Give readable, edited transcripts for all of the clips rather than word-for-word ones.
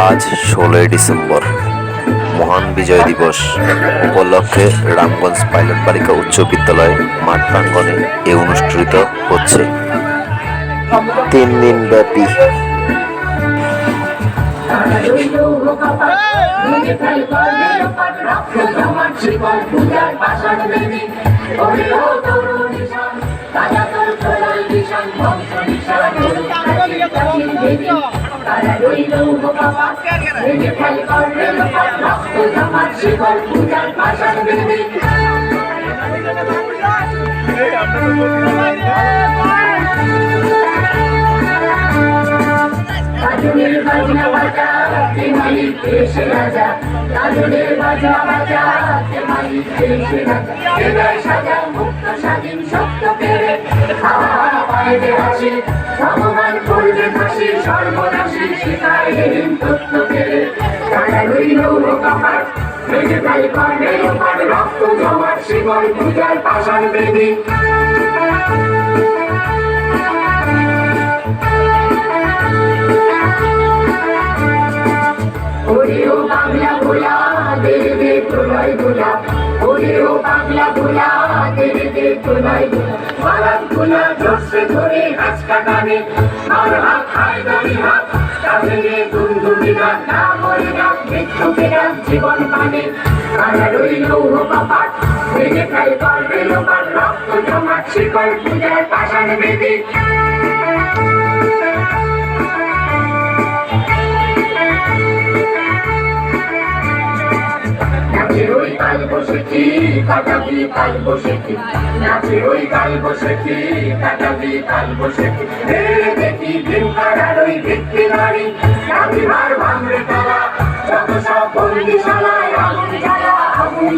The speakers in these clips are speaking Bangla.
আজ ১৬ই ডিসেম্বর মহান বিজয় দিবস উপলক্ষে রামগঞ্জ পাইলট বালিকা উচ্চ বিদ্যালয় মাঠ প্রাঙ্গণে এ অনুষ্ঠিত হচ্ছে ৩ দিন ব্যাপী। কাজলের বাজনা বাজা কে মালিক এসে রাজা, কাজলের বাজনা বাজা কে মালিক এসে রাজা, হৃদয় সাজা মুক্ত স্বাধীন সত্য পেরে হাওয়া পাইবে হাসি, ভগবান করবে ফাঁসি সর্বনাশী শিখায় হেরিন তত্ত্ব পেরে। তারা রইল কপাট ভেঙে ফেল কর্ণের ওপর রক্ত জমাট শিকল পূজার পাষাণ বেদী। ওরেও বাংলা ভোলা দেবে দে প্রলয় গোলা, ওরেও বাংলা ভোলা দেবে দে প্রলয় গোলা, মালাম গোলা জোরসে ধরে হাঁচকা টানে আর হাত খায় দাঁড়ি হাত কাজে দুন্দুবি গান না মরে না মৃত্যুকে গান জীবন পানে। তারা রইল কপাট ভেঙে ফেল করবে লোপার রক্ত জমাট শিকল পূজার পাষাণ বেদী। নাচের ওই কাল বসেছি কাটাবি কাল বসেছি, নাচের ওই কাল বসেছি কাটাবি কাল বসেছি, দেখি ভীম কারার ওই ভিত্তি নারী নাবিহার ভাঙড়ে তারা যত সব বন্দিশালায় আগুন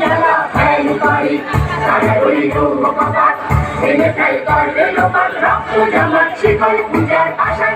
জ্বালা ফেল পারি। তারা ওই গৌর কপাট ভেঙে ফেল করবে লোপার রক্ত জমাট শিকল পূজার আশা